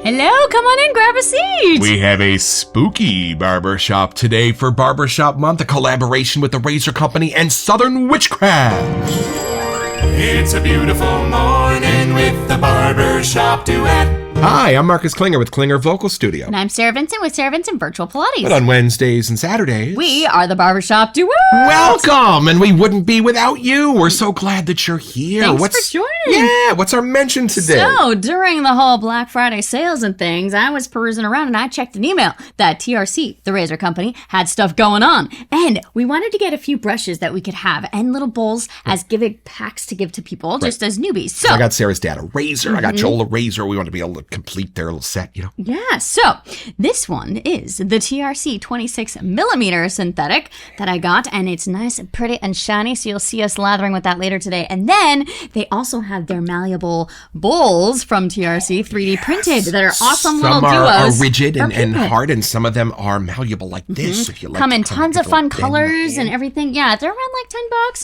Hello, come on in, grab a seat. We have a spooky barbershop today for Barbershop Month, a collaboration with the Razor Company and Southern Witchcrafts. It's a beautiful morning with the Barbershop Duet. Hi, I'm Marcus Klinger with Klinger Vocal Studio. And I'm Sarah Vincent with Sarah Vincent Virtual Pilates. But on Wednesdays and Saturdays, we are the Barbershop Duet. Welcome, and we wouldn't be without you. We're so glad that you're here. Thanks for joining. Yeah, what's our mention today? So, during the whole Black Friday sales and things, I was perusing around and I checked an email that TRC, the Razor Company, had stuff going on. And we wanted to get a few brushes that we could have and little bowls as giving packs to give to people just as newbies. So I got Sarah's dad a razor. I got Joel a razor. We want to be able to complete their little set, you know? Yeah, so this one is the TRC 26 millimeter synthetic that I got, and it's nice and pretty and shiny, so you'll see us lathering with that later today. And then they also have their malleable bowls from TRC 3D printed that are awesome little duos. Some are rigid and hard, and some of them are malleable like this. If you like, come in tons of fun colors and everything. Yeah, they're around like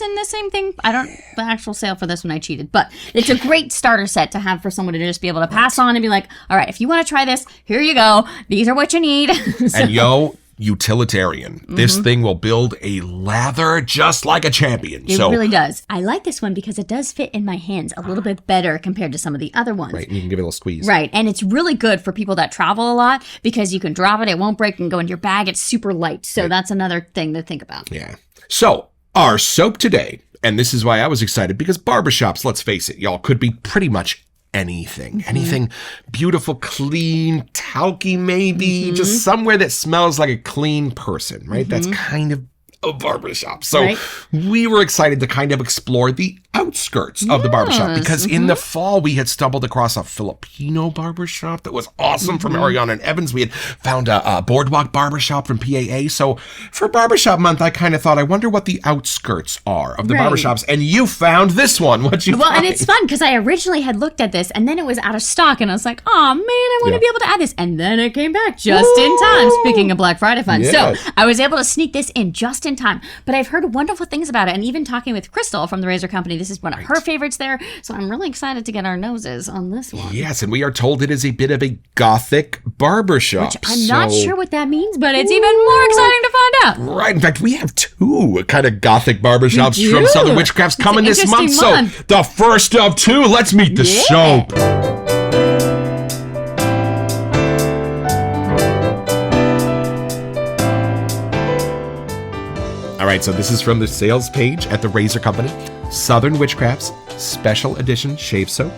$10, and the same thing. The actual sale for this one I cheated, but it's a great starter set to have for someone to just be able to pass on and be like, all right, if you want to try this, here you go. These are what you need. And utilitarian. This thing will build a lather just like a champion. It really does. I like this one because it does fit in my hands a little bit better compared to some of the other ones. Right, and you can give it a little squeeze. Right, and it's really good for people that travel a lot because you can drop it, it won't break, and go into your bag. It's super light, so that's another thing to think about. Yeah. So, our soap today, and this is why I was excited, because barbershops, let's face it, y'all, could be pretty much anything. Anything beautiful, clean, talky maybe, just somewhere that smells like a clean person, right? That's kind of a barbershop. So we were excited to kind of explore the outskirts of the barbershop because in the fall we had stumbled across a Filipino barbershop that was awesome from Ariana and Evans. We had found a boardwalk barbershop from PAA. So for Barbershop Month, I kind of thought, I wonder what the outskirts are of the barbershops. And you found this one. What'd you find? And it's fun because I originally had looked at this and then it was out of stock and I was like, oh man, I want to be able to add this. And then it came back just in time. Speaking of Black Friday fun. So I was able to sneak this in just in time. But I've heard wonderful things about it. And even talking with Crystal from the Razor Company, this is one of her favorites there. So I'm really excited to get our noses on this one. Yes, and we are told it is a bit of a gothic barbershop. Which I'm not sure what that means, but it's even more exciting to find out. Right. In fact, we have two kind of gothic barbershops from Southern Witchcrafts coming this month. So the first of two, let's meet the soap. All right, so this is from the sales page at the Razor Company. Southern Witchcrafts Special Edition Shave Soap.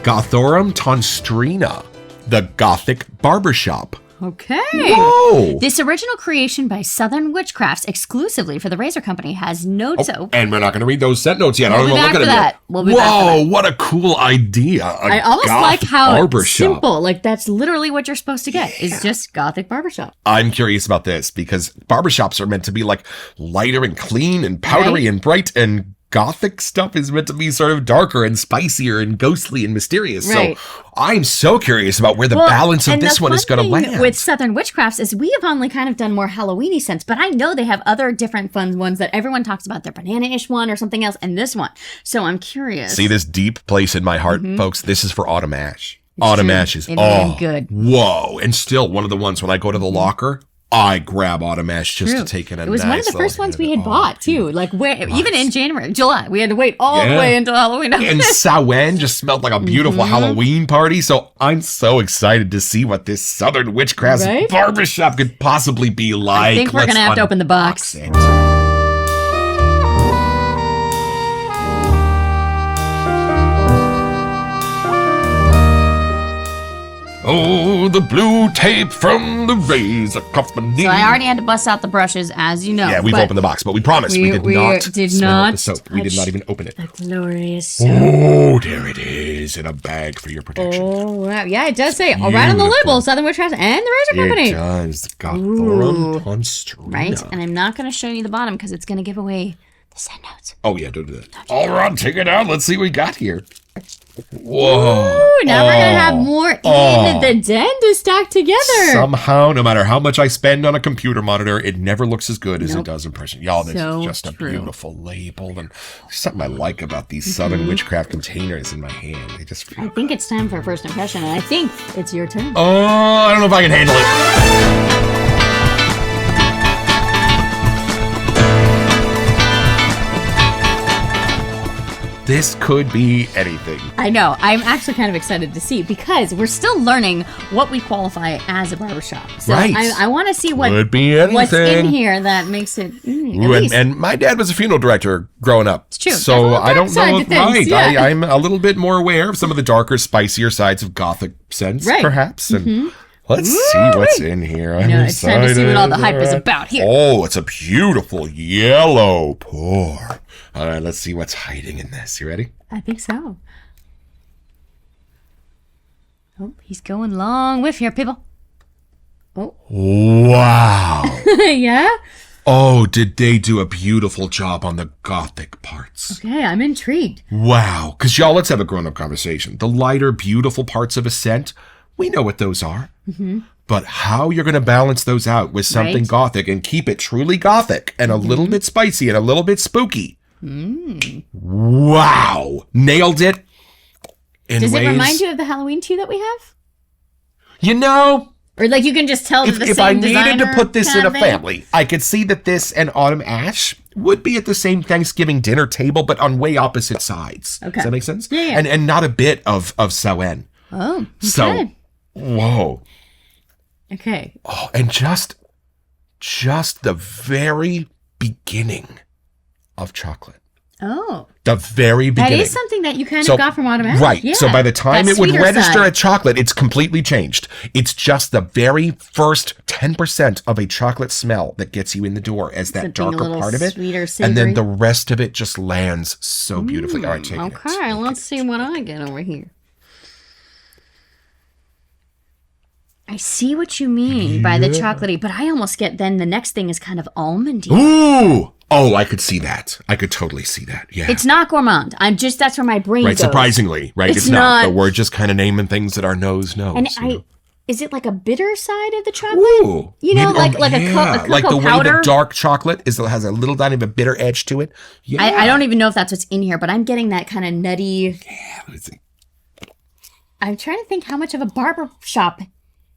Gothorum Tonstrina, the Gothic Barbershop. Okay. Whoa. This original creation by Southern Witchcrafts exclusively for the Razor Company has no soap. And we're not going to read those scent notes yet. We'll be back for that. Whoa, what a cool idea. I almost like how it's simple. Like, that's literally what you're supposed to get. Is just Gothic barbershop. I'm curious about this because barbershops are meant to be like lighter and clean and powdery and bright, and Gothic stuff is meant to be sort of darker and spicier and ghostly and mysterious. So I'm so curious about where the balance of this one is going to land. With Southern Witchcrafts is we have only kind of done more Halloween-y scents, but I know they have other different fun ones that everyone talks about. Their banana-ish one or something else, and this one. So I'm curious. See this deep place in my heart, folks? This is for Autumn Ash. Autumn Ash is good. Whoa. And still one of the ones when I go to the locker, I grab Autumn Ash just to take in a nice. It was one of the first ones we had bought too. Like even in July, we had to wait all the way until Halloween. And Samhain just smelled like a beautiful Halloween party. So I'm so excited to see what this Southern Witchcrafts barbershop could possibly be like. I think we're gonna have to open the box. Oh, the blue tape from the Razor Company. So I already had to bust out the brushes, as you know. Yeah, we've opened the box, but we promised we did not smell the soap. We did not even open it. The glorious soap. Oh, there it is in a bag for your protection. Oh, wow. Yeah, it does say right on the label, Southern Witchcrafts and the Razor Company. It does. Gothorum Tonstrina. Right, and I'm not going to show you the bottom because it's going to give away the scent notes. Oh, yeah, don't do that. All right, take it out. Let's see what we got here. Whoa. Ooh, now we're gonna have more in the den to stack together. Somehow, no matter how much I spend on a computer monitor, it never looks as good as it does in person. Y'all, this is just a beautiful label. And there's something I like about these Southern Witchcraft containers in my hand. They just feel... I think it's time for first impression, and I think it's your turn. Oh, I don't know if I can handle it. This could be anything. I know. I'm actually kind of excited to see because we're still learning what we qualify as a barbershop. So right. I want to see what's in here that makes it. And my dad was a funeral director growing up. It's true. So I don't know if yeah. I'm a little bit more aware of some of the darker, spicier sides of Gothic scents, perhaps. And let's see what's in here. It's time to see what all the hype is about here. Oh, it's a beautiful yellow pour. All right, let's see what's hiding in this. You ready? I think so. Oh, he's going long whiff here, people. Oh. Wow. Yeah? Oh, did they do a beautiful job on the Gothic parts? Okay, I'm intrigued. Wow. Because, y'all, let's have a grown-up conversation. The lighter, beautiful parts of a scent, we know what those are. Mm-hmm. But how you're going to balance those out with something Gothic and keep it truly Gothic and a little bit spicy and a little bit spooky. Wow. Nailed it. Does it remind you of the Halloween tea that we have? You know... Or like you can just tell that if I needed to put this in a family, I could see that this and Autumn Ash would be at the same Thanksgiving dinner table, but on way opposite sides. Okay. Does that make sense? Yeah. And not a bit of Samhain. Oh, okay. So, whoa. Okay. Oh, and just the very beginning of chocolate. Oh. The very beginning. That is something that you kind of got from Autumn Ash. Right. Yeah. So by the time it would register side. at chocolate, it's completely changed. It's just the very first 10% of a chocolate smell that gets you in the door as that something darker part of it. Sweeter, savory. And then the rest of it just lands so beautifully. All right, take it. Okay, let's see what I get over here. I see what you mean by the chocolatey, but I almost get then the next thing is kind of almondy. Ooh! Oh, I could see that. I could totally see that. Yeah. It's not gourmand. That's where my brain goes. Surprisingly, right? It's not. But we're just kind of naming things that our nose knows. And is it like a bitter side of the chocolate? Ooh. You know, like a cocoa like the powder? way the dark chocolate has a little tiny bit of a bitter edge to it. Yeah. I don't even know if that's what's in here, but I'm getting that kind of nutty. Yeah. What is it? I'm trying to think how much of a barbershop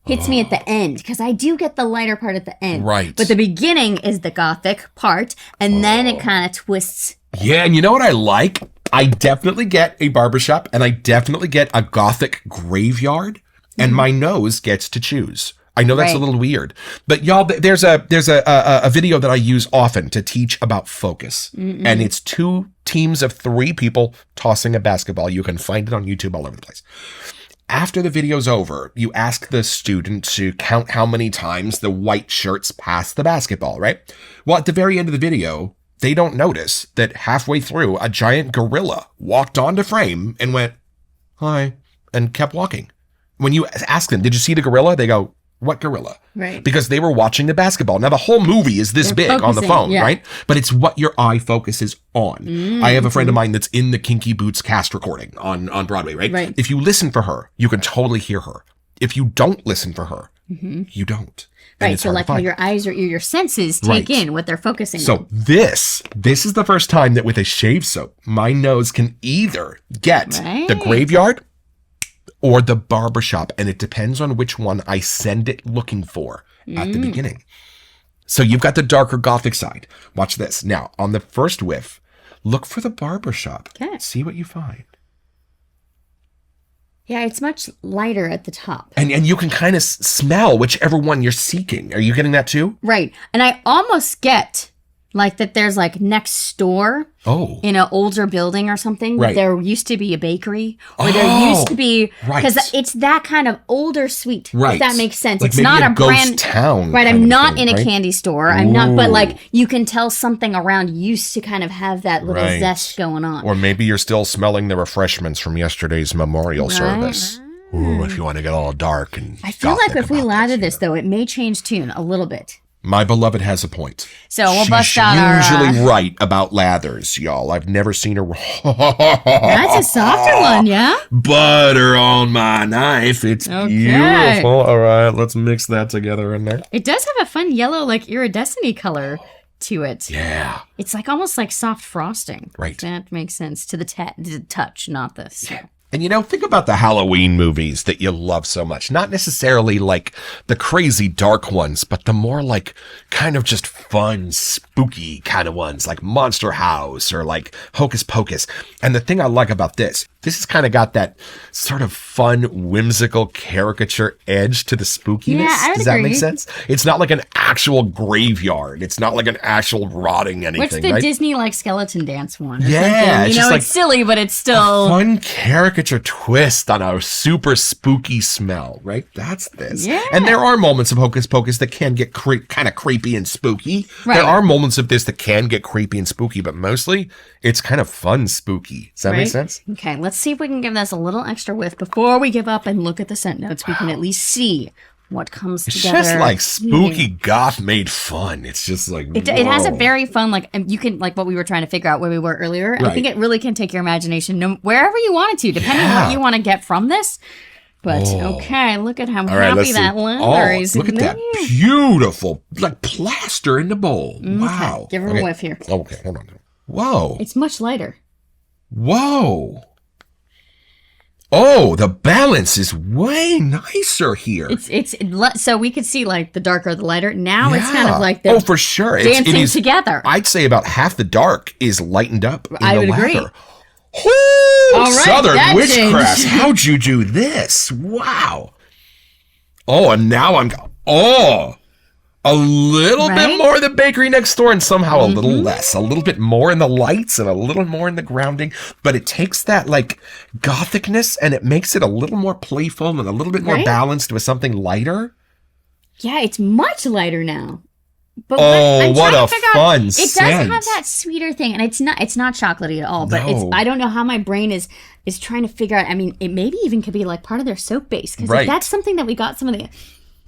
hits me at the end, because I do get the lighter part at the end. Right. But the beginning is the Gothic part, and then it kind of twists. Yeah, and you know what I like? I definitely get a barbershop, and I definitely get a Gothic graveyard, and my nose gets to choose. I know that's a little weird, but y'all, there's a video that I use often to teach about focus, and it's 2 teams of 3 people tossing a basketball. You can find it on YouTube all over the place. After the video's over, you ask the student to count how many times the white shirts pass the basketball, right? Well, at the very end of the video, they don't notice that halfway through, a giant gorilla walked onto frame and went, "Hi," and kept walking. When you ask them, "Did you see the gorilla?" They go, "What gorilla?" Right. Because they were watching the basketball. Now, the whole movie is this big on the phone, right? But it's what your eye focuses on. I have a friend of mine that's in the Kinky Boots cast recording on Broadway, right? If you listen for her, you can totally hear her. If you don't listen for her, you don't. Right, so like how your eyes or your senses take in what they're focusing on. So this is the first time that with a shave soap, my nose can either get the graveyard or the barbershop, and it depends on which one I send it looking for at the beginning. So you've got the darker Gothic side. Watch this. Now, on the first whiff, look for the barbershop. Okay. See what you find. Yeah, it's much lighter at the top. And you can kind of smell whichever one you're seeking. Are you getting that too? Right. And I almost get like that there's like next door in an older building or something. Right. There used to be a bakery. Or there used to be, because it's that kind of older sweet, if that makes sense. Like it's not a ghost brand town. Right, I'm not in a candy store. I'm not, but like you can tell something around used to kind of have that little zest going on. Or maybe you're still smelling the refreshments from yesterday's memorial service. Ooh, if you want to get all dark and I feel like if we lather this though, it may change tune a little bit. My beloved has a point. So we'll bust out our... She's usually right about lathers, y'all. I've never seen her... That's a softer one, yeah? Butter on my knife. It's beautiful. All right, let's mix that together in there. It does have a fun yellow, like, iridescent color to it. Yeah. It's like almost like soft frosting. Right. That makes sense to the touch, not this. Yeah. And think about the Halloween movies that you love so much. Not necessarily like the crazy dark ones, but the more like kind of just fun, spooky kind of ones, like Monster House or like Hocus Pocus. And the thing I like about this has kind of got that sort of fun, whimsical caricature edge to the spookiness. Yeah, I would Does that agree. make sense? It's not like an actual graveyard. It's not like an actual rotting anything. What's the right? Disney like skeleton dance one? Or Yeah, something? it's It's silly, but it's still fun caricature twist on a super spooky smell, right? That's this. Yeah. And there are moments of Hocus Pocus that can get kind of creepy and spooky. Right. There are moments of this that can get creepy and spooky, but mostly it's kind of fun spooky. Does that make sense? Okay, let's see if we can give this a little extra whiff before we give up and look at the scent notes. We can at least see what comes together. It's just like spooky goth made fun. It's just like, it has a very fun, like, you can, like what we were trying to figure out where we were earlier. Right. I think it really can take your imagination wherever you want it to, depending on what you want to get from this. But okay, look at how happy that leather is. Look at that beautiful, like plaster in the bowl. Wow. Okay, give her a whiff here. Okay, hold on. Whoa. It's much lighter. Whoa. Oh, the balance is way nicer here. It's so we could see like the darker, the lighter. Now it's kind of like oh, for sure, dancing together. I'd say about half the dark is lightened up. I would agree. All right, Southern Witchcrafts. How'd you do this? Wow. Oh, and now a little bit more in the bakery next door and somehow a little less. A little bit more in the lights and a little more in the grounding. But it takes that like gothicness and it makes it a little more playful and a little bit more balanced with something lighter. Yeah, it's much lighter now. But what a fun scent. It does have that sweeter thing, and it's not chocolatey at all. But I don't know how my brain is trying to figure out. I mean, it maybe even could be like part of their soap base, because if that's something that we got some of the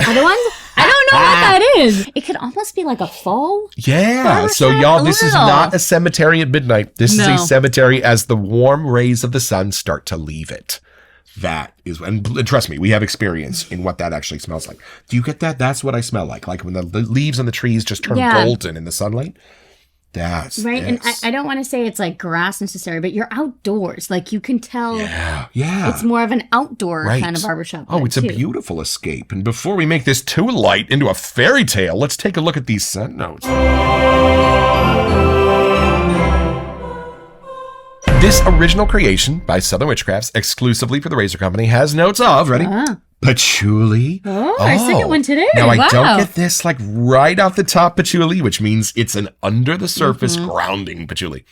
other ones, I don't know what that is. It could almost be like a fall. Yeah. So y'all, this is not a cemetery at midnight. This is a cemetery as the warm rays of the sun start to leave it. That is, and trust me, we have experience in what that actually smells like. Do you get that? That's what I smell like when the leaves on the trees just turn golden in the sunlight. That's right. And I don't want to say it's like grass necessarily, but you're outdoors. Like you can tell. Yeah. It's more of an outdoor kind of barbershop. Oh, it's a beautiful escape. And before we make this too light into a fairy tale, let's take a look at these scent notes. This original creation by Southern Witchcrafts, exclusively for the Razor Company, has notes of, ready? Patchouli. Our second one today. Now, I don't get this like right off the top patchouli, which means it's an under-the-surface grounding patchouli.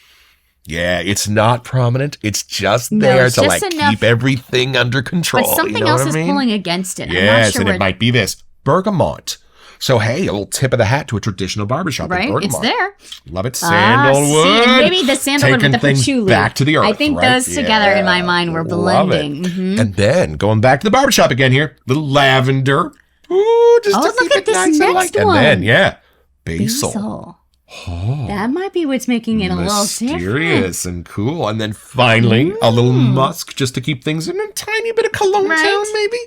Yeah, it's not prominent. It's just there to like keep everything under control. But something else is pulling against it. Yes, and it might be this. Bergamot. So, hey, a little tip of the hat to a traditional barbershop. Right, it's there. Love it. Sandalwood. Maybe the sandalwood with the patchouli. Back to the earth, I think those together in my mind were blending. And then, going back to the barbershop again here, little lavender. Ooh, just to keep look at this nice next one. And then, basil. That might be what's making it a little mysterious and cool. And then finally, a little musk just to keep things in a tiny bit of cologne town, maybe.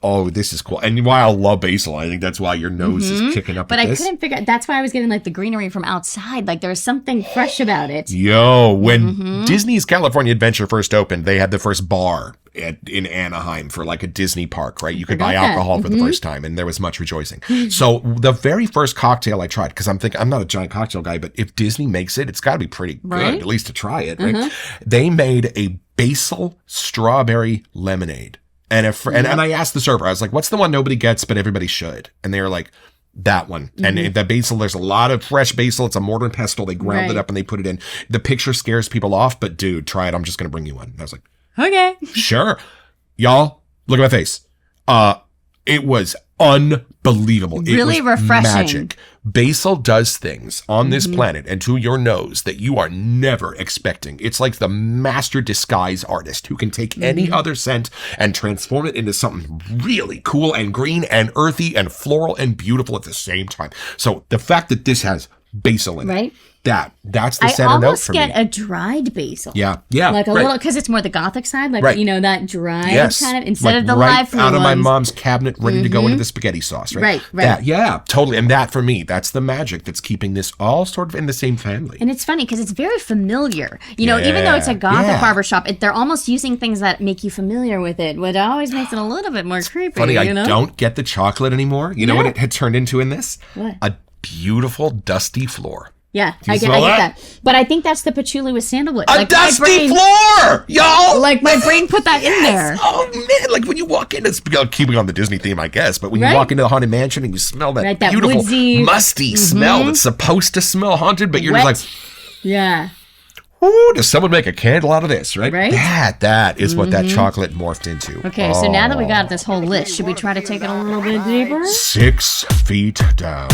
Oh, this is cool. And why I love basil, I think that's why your nose is kicking up. But I couldn't figure out. That's why I was getting like the greenery from outside. Like there was something fresh about it. Yo, when Disney's California Adventure first opened, they had the first bar in Anaheim for like a Disney park, right? You could buy alcohol for the first time, and there was much rejoicing. So the very first cocktail I tried, because I'm not a giant cocktail guy, but if Disney makes it, it's got to be pretty good, at least to try it. Right? They made a basil strawberry lemonade, and and I asked the server, I was like, "What's the one nobody gets but everybody should?" And they were like, that one. And the basil, there's a lot of fresh basil. It's a mortar and pestle. They ground it up and they put it in. The picture scares people off, but dude, try it. I'm just going to bring you one. And I was like, okay. Sure. Y'all, look at my face. It was unbelievable. Really it was refreshing. Magic. Basil does things on this planet and to your nose that you are never expecting. It's like the master disguise artist who can take any other scent and transform it into something really cool and green and earthy and floral and beautiful at the same time. So the fact that this has basil in it, that's the center note for me. I almost get a dried basil. Yeah. Like a little, because it's more the Gothic side, like, that dried kind of, instead like of the right live fruit out of my ones. mom's cabinet, ready to go into the spaghetti sauce, right? Right. That, totally. And that, for me, that's the magic that's keeping this all sort of in the same family. And it's funny because it's very familiar. Even though it's a Gothic barbershop, they're almost using things that make you familiar with it, which always makes it a little bit more creepy. Funny, I don't get the chocolate anymore. You know what it had turned into in this? What? A beautiful, dusty floor. Yeah, I get that. But I think that's the patchouli with sandalwood. A dusty floor, y'all! Like, my brain put that in there. Oh, man. Like, when you walk in, it's keeping on the Disney theme, I guess, but when you walk into the Haunted Mansion and you smell that beautiful, woodsy, musty smell that's supposed to smell haunted, but you're wet. just like... Yeah. Ooh, does someone make a candle out of this, right? Right? That is what that chocolate morphed into. Okay, so now that we got this whole list, should we try to take it a little bit deeper? 6 feet down.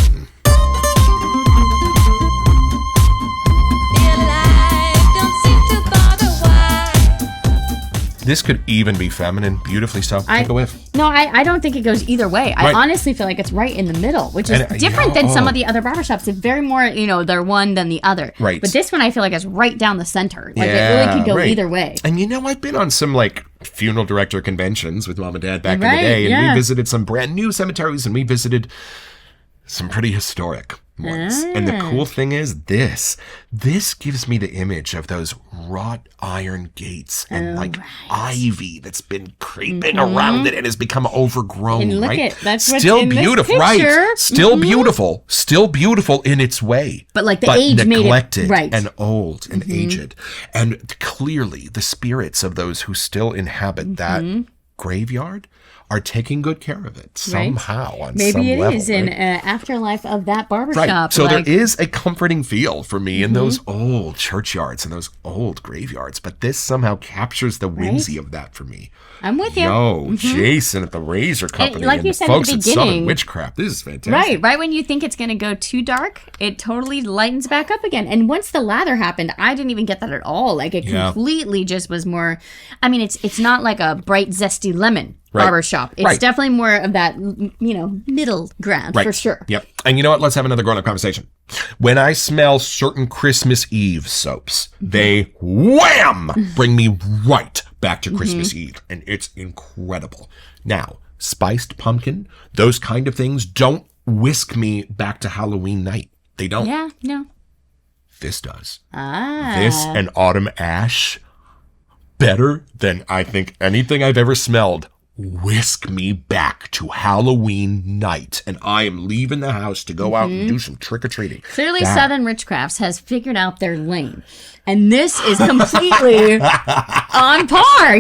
This could even be feminine, beautifully so. Take a whiff. No, I don't think it goes either way. I honestly feel like it's right in the middle, which is different than some of the other barbershops. It's very more, they're one than the other. Right. But this one I feel like is right down the center. Like, it really could go either way. And I've been on some, funeral director conventions with mom and dad back in the day, and we visited some brand new cemeteries, and we visited some pretty historic ones. And the cool thing is this gives me the image of those wrought iron gates and ivy that's been creeping around it and has become overgrown. And look right? That's what's still in beautiful, this right? Still beautiful in its way. But the age made it neglected and old and aged. And clearly the spirits of those who still inhabit that graveyard are taking good care of it somehow on Maybe some level. Maybe it is an afterlife of that barbershop. Right. So there is a comforting feel for me in those old churchyards and those old graveyards, but this somehow captures the whimsy of that for me. I'm with you. Jason at the Razor Company and you the said folks at at the beginning, Southern Witchcraft. This is fantastic. Right when you think it's going to go too dark, it totally lightens back up again. And once the lather happened, I didn't even get that at all. Like, it completely just was more, it's not like a bright, zesty lemon barbershop. It's definitely more of that, middle ground for sure. Yep. And you know what? Let's have another grown-up conversation. When I smell certain Christmas Eve soaps, they bring me right back to Christmas Eve. And it's incredible. Now, spiced pumpkin, those kind of things don't whisk me back to Halloween night. They don't. Yeah, no. This does. This and autumn ash, better than I think anything I've ever smelled. Whisk me back to Halloween night, and I am leaving the house to go out and do some trick-or-treating. Clearly, Southern Witchcrafts has figured out their lane. And this is completely on par,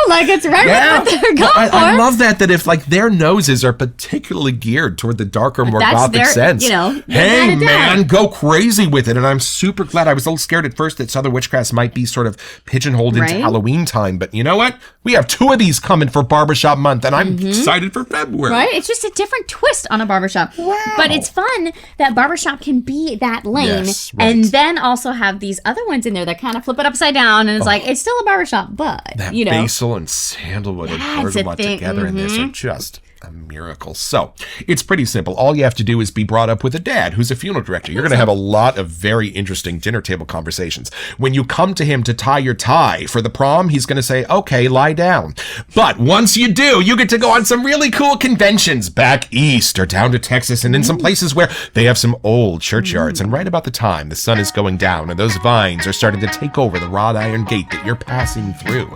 Like, it's right with what they're going for. I love that if, their noses are particularly geared toward the darker, more gothic sense. Hey, man, go crazy with it. And I'm super glad. I was a little scared at first that Southern Witchcrafts might be sort of pigeonholed into Halloween time. But you know what? We have 2 of these coming for Barbershop Month, and I'm excited for February. Right? It's just a different twist on a barbershop. Wow. But it's fun that barbershop can be that lane and then also have these other ones in there that kind of flip it upside down, and it's it's still a barbershop, but that basil and sandalwood and bergamot together in this are just a miracle. So it's pretty simple. All you have to do is be brought up with a dad who's a funeral director. You're going to have a lot of very interesting dinner table conversations. When you come to him to tie your tie for the prom, he's going to say, okay, lie down. But once you do, you get to go on some really cool conventions back east or down to Texas and in some places where they have some old churchyards. And right about the time the sun is going down and those vines are starting to take over the wrought iron gate that you're passing through,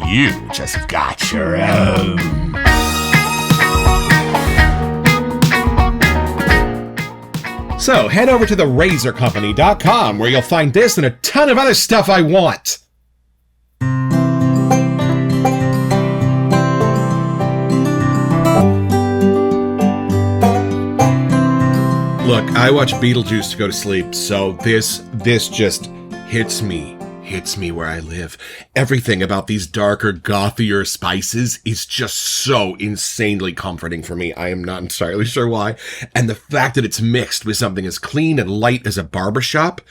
you just got your own. So head over to therazorcompany.com where you'll find this and a ton of other stuff I want. Look, I watch Beetlejuice to go to sleep, so this just hits me hits me where I live. Everything about these darker, gothier spices is just so insanely comforting for me. I am not entirely sure why. And the fact that it's mixed with something as clean and light as a barbershop.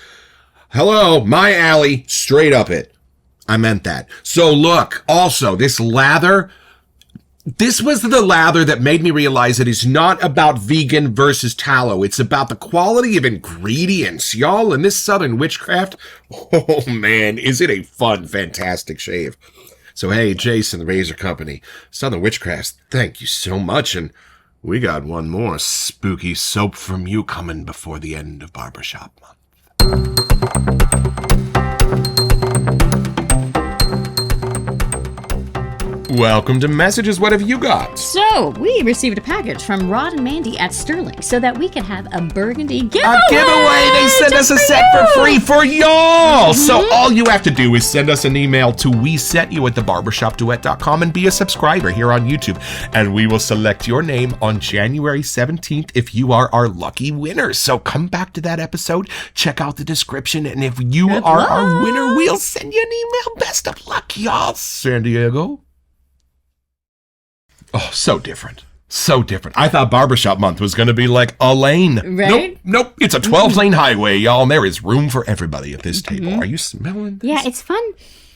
Hello, my alley, straight up it. I meant that. So look, also, this lather, this was the lather that made me realize it is not about vegan versus tallow. It's about the quality of ingredients, y'all. And this Southern Witchcraft, oh man, is it a fun, fantastic shave. So hey, Jason, the Razor Company, Southern Witchcrafts, thank you so much. And we got one more spooky soap from you coming before the end of Barbershop Month. Welcome to Messages. What have you got? So, we received a package from Rod and Mandy at Sterling so that we could have a burgundy giveaway. A giveaway! They sent us a set for free for y'all! So all you have to do is send us an email to wesetyou@thebarbershopduet.com and be a subscriber here on YouTube. And we will select your name on January 17th if you are our lucky winner. So come back to that episode, check out the description, and if you are our winner, we'll send you an email. Best of luck, y'all. San Diego. Oh, so different. So different. I thought Barbershop Month was going to be like a lane. Right? Nope. It's a 12-lane highway, y'all, and there is room for everybody at this table. Are you smelling this? Yeah, it's fun.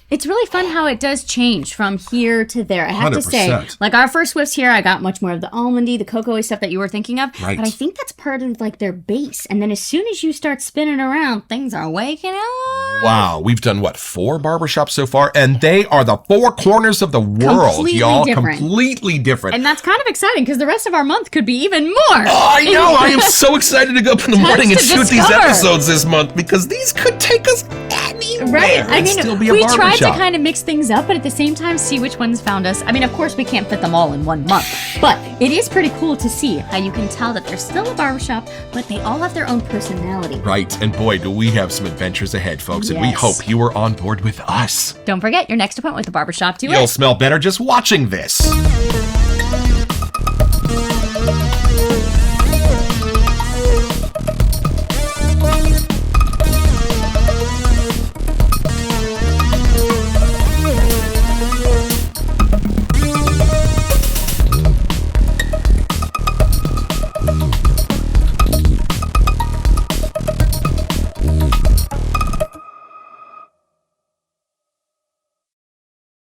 It's really fun how it does change from here to there. I have to say, 100%. like our first whiffs here, I got much more of the almondy, the cocoa stuff that you were thinking of. Right. But I think that's part of like their base. And then as soon as you start spinning around, things are waking up. Wow, we've done, 4 barbershops so far, and they are the 4 corners of the world, Completely y'all. different. Completely different. And that's kind of exciting because the rest of our month could be even more. Oh, I know. I am so excited to go up in the morning and to shoot these discover. episodes this month because these could take us anywhere. Right. I and mean, still be a we tried to barbershop. kind of mix things up, but at the same time, see which ones found us. I mean, of course, we can't fit them all in one month, but it is pretty cool to see how you can tell that they're still a barbershop, but they all have their own personality. Right. And boy, do we have some adventures ahead, folks. And we Yes. hope you are on board with us. Don't forget your next appointment with the Barbershop Duet. You'll smell better just watching this.